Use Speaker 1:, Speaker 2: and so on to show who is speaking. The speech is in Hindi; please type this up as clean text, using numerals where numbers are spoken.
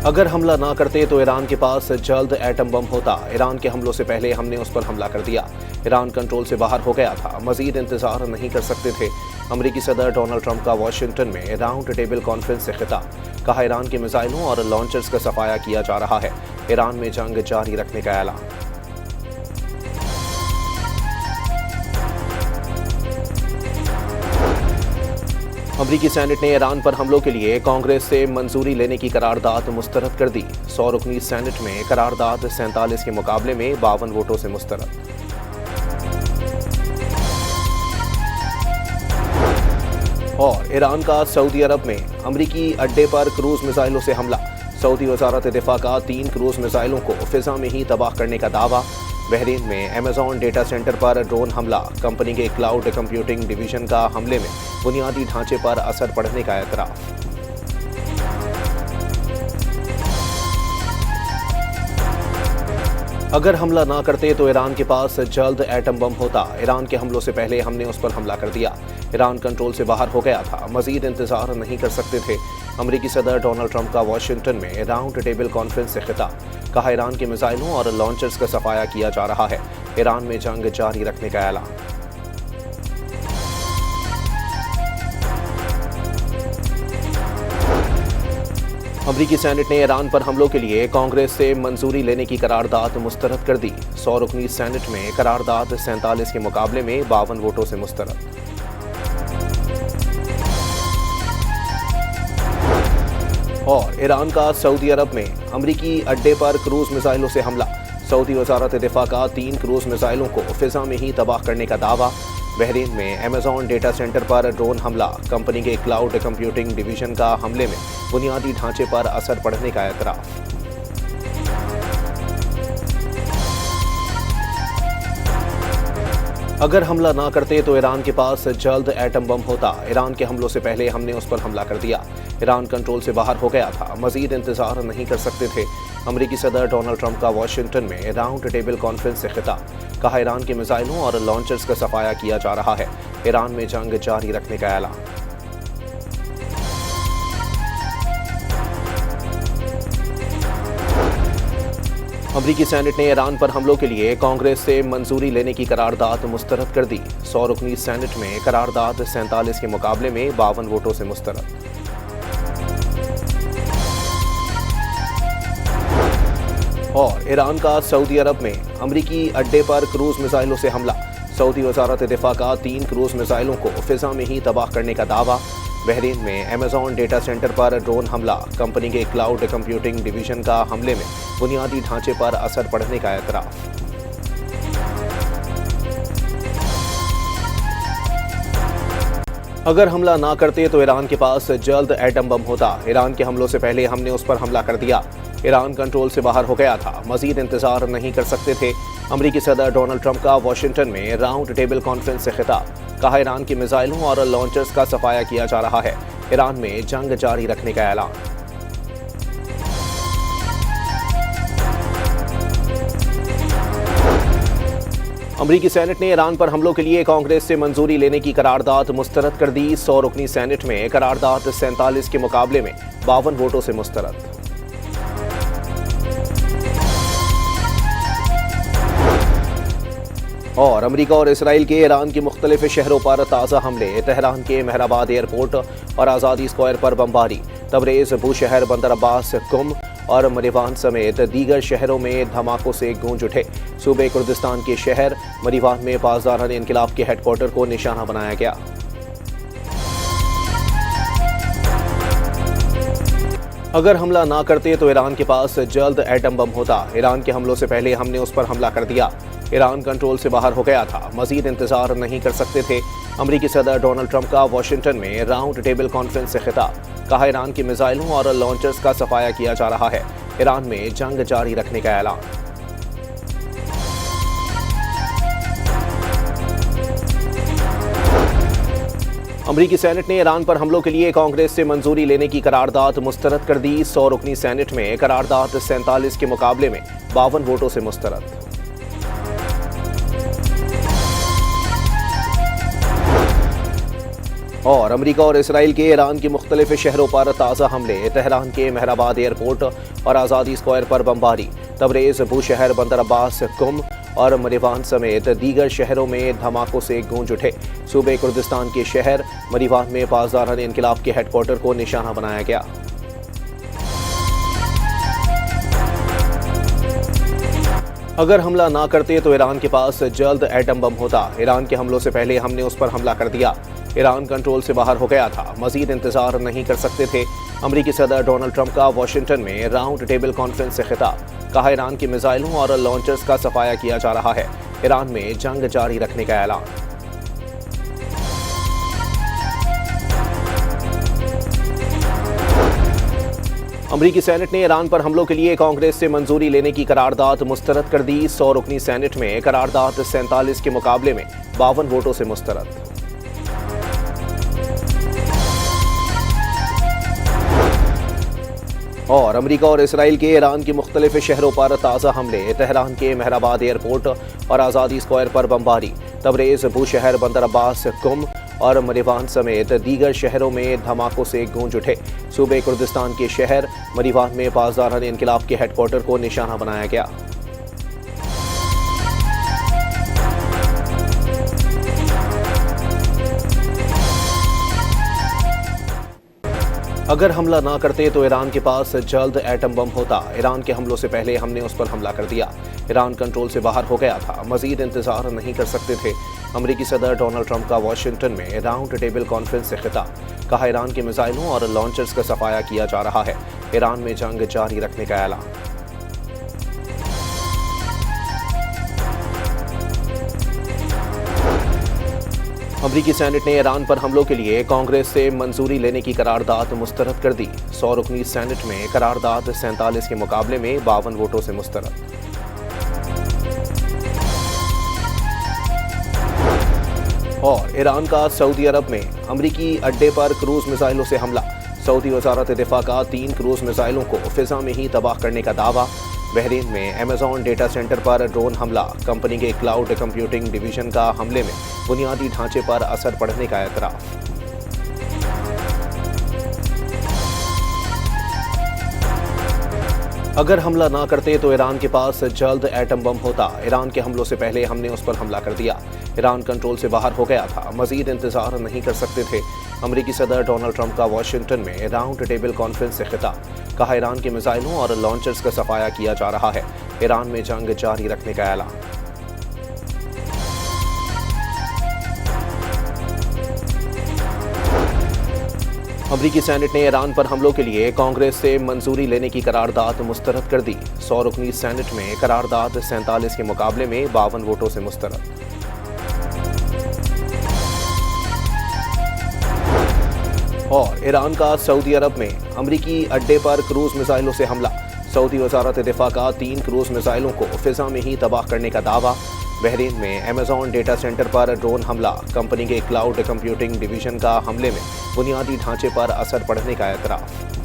Speaker 1: अगर हमला ना करते तो ईरान के पास जल्द एटम बम होता। ईरान के हमलों से पहले हमने उस पर हमला कर दिया। ईरान कंट्रोल से बाहर हो गया था। मजीद इंतजार नहीं कर सकते थे। अमेरिकी सदर डोनाल्ड ट्रंप का वाशिंगटन में राउंड टेबल कॉन्फ्रेंस से खिताब। कहा, ईरान के मिसाइलों और लॉन्चर्स का सफाया किया जा रहा है। ईरान में जंग जारी रखने का ऐलान। अमरीकी सेनेट ने ईरान पर हमलों के लिए कांग्रेस से मंजूरी लेने की करारदाद मुस्तरद कर दी। 100 रुकनी सेनेट में करारदाद 47 के मुकाबले में 52 वोटों से मुस्तरद। और ईरान का सऊदी अरब में अमरीकी अड्डे पर क्रूज मिसाइलों से हमला। सऊदी वजारत दिफा का 3 क्रूज मिसाइलों को फिजा में ही तबाह करने का दावा। बहरीन में अमेजॉन डेटा सेंटर पर ड्रोन हमला। कंपनी के क्लाउड कंप्यूटिंग डिवीजन का हमले में बुनियादी ढांचे पर असर पड़ने का एतराफ। अगर हमला ना करते तो ईरान के पास जल्द एटम बम होता। ईरान के हमलों से पहले हमने उस पर हमला कर दिया। ईरान कंट्रोल से बाहर हो गया था। मजीद इंतजार नहीं कर सकते थे। अमेरिकी सदर डोनाल्ड ट्रंप का वाशिंगटन में राउंड टेबल कॉन्फ्रेंस से खिताब। कहा, ईरान के मिसाइलों और लॉन्चर्स का सफाया किया जा रहा है। ईरान में जंग जारी रखने का ऐलान। अमरीकी सेनेट ने ईरान पर हमलों के लिए कांग्रेस से मंजूरी लेने की करारदाद मुस्तरद कर दी। 100 रुकनी सेनेट में करारदाद 47 के मुकाबले में 52 वोटों से मुस्तरद। और ईरान का सऊदी अरब में अमरीकी अड्डे पर क्रूज मिसाइलों से हमला। सऊदी वजारत दिफा का 3 क्रूज मिसाइलों को फिजा में ही तबाह करने का दावा। बहरीन में अमेजॉन डेटा सेंटर पर ड्रोन हमला। कंपनी के क्लाउड कंप्यूटिंग डिवीजन का हमले में बुनियादी ढांचे पर असर पड़ने का एतराफ। अगर हमला ना करते तो ईरान के पास जल्द एटम बम होता। ईरान के हमलों से पहले हमने उस पर हमला कर दिया। ईरान कंट्रोल से बाहर हो गया था। मजीद इंतजार नहीं कर सकते थे। अमेरिकी सदर डोनाल्ड ट्रंप का वाशिंगटन में राउंड टेबल कॉन्फ्रेंस से खिताब। कहा, ईरान के मिसाइलों और लॉन्चर्स का सफाया किया जा रहा है। ईरान में जंग जारी रखने का ऐलान। अमरीकी सेनेट ने ईरान पर हमलों के लिए कांग्रेस से मंजूरी लेने की करारदाद मुस्तरद कर दी। 100 रुकनी सेनेट में करारदाद 47 के मुकाबले में 52 वोटों से मुस्तरद। और ईरान का सऊदी अरब में अमरीकी अड्डे पर क्रूज मिसाइलों से हमला। सऊदी वजारत दिफा का 3 क्रूज मिसाइलों को फिजा में ही तबाह करने का दावा। बहरीन में अमेजॉन डेटा सेंटर पर ड्रोन हमला। कंपनी के क्लाउड कंप्यूटिंग डिवीजन का हमले में बुनियादी ढांचे पर असर पड़ने का एतराफ। अगर हमला ना करते तो ईरान के पास जल्द एटम बम होता। ईरान के हमलों से पहले हमने उस पर हमला कर दिया। ईरान कंट्रोल से बाहर हो गया था। मजीद इंतजार नहीं कर सकते थे। अमेरिकी सदर डोनाल्ड ट्रंप का वाशिंगटन में राउंड टेबल कॉन्फ्रेंस से खिताब। कहा, ईरान के मिसाइलों और लॉन्चर्स का सफाया किया जा रहा है। ईरान में जंग जारी रखने का ऐलान। अमरीकी सेनेट ने ईरान पर हमलों के लिए कांग्रेस से मंजूरी लेने की करारदाद मुस्तरद कर दी। 100 रुकनी सेनेट में करारदाद 47 के मुकाबले में 52 वोटों से मुस्तरद। और अमेरिका और इसराइल के ईरान के मुख्तलिफ शहरों पर ताज़ा हमले। तेहरान के मेहराबाद एयरपोर्ट और आज़ादी स्क्वायर पर बमबारी। तबरेज़, बूशहर, बंदर अब्बास, कुम और मरीवान समेत दीगर शहरों में धमाकों से गूंज उठे। सूबे कुर्दिस्तान के शहर मरीवान में पासदारान इनकलाब के हेडक्वार्टर को निशाना बनाया गया। अगर हमला ना करते तो ईरान के पास जल्द एटम बम होता। ईरान के हमलों से पहले हमने उस पर हमला कर दिया। ईरान कंट्रोल से बाहर हो गया था। मजीद इंतजार नहीं कर सकते थे। अमेरिकी सदर डोनाल्ड ट्रंप का वाशिंगटन में राउंड टेबल कॉन्फ्रेंस से खिताब। कहा, ईरान के मिसाइलों और लॉन्चर्स का सफाया किया जा रहा है। ईरान में जंग जारी रखने का ऐलान। अमरीकी सेनेट ने ईरान पर हमलों के लिए कांग्रेस से मंजूरी लेने की करारदाद मुस्तरद कर दी। 100 रुकनी सेनेट में करारदाद 47 के मुकाबले में 52 वोटों से मुस्तरद। और अमेरिका और इसराइल के ईरान के मुख्तलिफ शहरों पर ताज़ा हमले, तेहरान के मेहराबाद एयरपोर्ट और आज़ादी स्क्वायर पर बमबारी, तबरेज़, बूशहर, बंदर अब्बास, कुम और मरीवान समेत दीगर शहरों में धमाकों से गूंज उठे। सूबे कुर्दिस्तान के शहर मरीवान में पासदारान इनकलाब के हेडक्वार्टर को निशाना बनाया गया। अगर हमला ना करते तो ईरान के पास जल्द एटम बम होता। ईरान के हमलों से पहले हमने उस पर हमला कर दिया। ईरान कंट्रोल से बाहर हो गया था। मजीद इंतजार नहीं कर सकते थे। अमेरिकी सदर डोनाल्ड ट्रंप का वाशिंगटन में राउंड टेबल कॉन्फ्रेंस से खिताब। कहा, ईरान की मिसाइलों और लॉन्चर्स का सफाया किया जा रहा है। ईरान में जंग जारी रखने का ऐलान। अमरीकी सेनेट ने ईरान पर हमलों के लिए कांग्रेस से मंजूरी लेने की करारदाद मुस्तरद कर दी। 100 रुकनी सेनेट में करारदाद 47 के मुकाबले में 52 वोटों से मुस्तरद। और अमेरिका और इसराइल के ईरान के मुख्तलिफ शहरों पर ताज़ा हमले, तेहरान के मेहराबाद एयरपोर्ट और आज़ादी स्क्वायर पर बमबारी, तबरेज़, बूशहर, बंदर अब्बास, कुम और मरीवान समेत दीगर शहरों में धमाकों से गूंज उठे। सूबे कुर्दिस्तान के शहर मरीवान में पासदारान इनकलाब के हेडक्वार्टर को निशाना बनाया गया। अगर हमला ना करते तो ईरान के पास जल्द एटम बम होता। ईरान के हमलों से पहले हमने उस पर हमला कर दिया। ईरान कंट्रोल से बाहर हो गया था। मजीद इंतजार नहीं कर सकते थे। अमेरिकी सदर डोनाल्ड ट्रंप का वाशिंगटन में राउंड टेबल कॉन्फ्रेंस से खिताब। कहा, ईरान की मिसाइलों और लॉन्चर्स का सफाया किया जा रहा है। ईरान में जंग जारी रखने का ऐलान। अमरीकी सेनेट ने ईरान पर हमलों के लिए कांग्रेस से मंजूरी लेने की करारदाद मुस्तरद कर दी। 100 रुकनी सेनेट में करारदाद 47 के मुकाबले में 52 वोटों से मुस्तरद। और ईरान का सऊदी अरब में अमरीकी अड्डे पर क्रूज मिसाइलों से हमला। सऊदी वजारत दिफा का 3 क्रूज मिसाइलों को फिजा में ही तबाह करने का दावा। बहरीन में अमेजॉन डेटा सेंटर पर ड्रोन हमला। कंपनी के क्लाउड कंप्यूटिंग डिवीजन का हमले में बुनियादी ढांचे पर असर पड़ने का एतराफ। अगर हमला ना करते तो ईरान के पास जल्द एटम बम होता। ईरान के हमलों से पहले हमने उस पर हमला कर दिया। ईरान कंट्रोल से बाहर हो गया था। मजीद इंतजार नहीं कर सकते थे। अमेरिकी सदर डोनाल्ड ट्रंप का वाशिंगटन में राउंड टेबल कॉन्फ्रेंस से खिताब। कहा, ईरान की मिसाइलों और लॉन्चर्स का सफाया किया जा रहा है। ईरान में जंग जारी रखने का ऐलान। अमरीकी सेनेट ने ईरान पर हमलों के लिए कांग्रेस से मंजूरी लेने की करारदाद मुस्तरद कर दी। 100 रुकनी सेनेट में करारदाद 47 के मुकाबले में 52 वोटों से मुस्तरद। और ईरान का सऊदी अरब में अमरीकी अड्डे पर क्रूज मिसाइलों से हमला। सऊदी वजारत दिफा का 3 क्रूज मिसाइलों को फिजा में ही तबाह करने का दावा। बहरीन में अमेजॉन डेटा सेंटर पर ड्रोन हमला। कंपनी के क्लाउड कंप्यूटिंग डिवीजन का हमले में बुनियादी ढांचे पर असर पड़ने का एतराफ।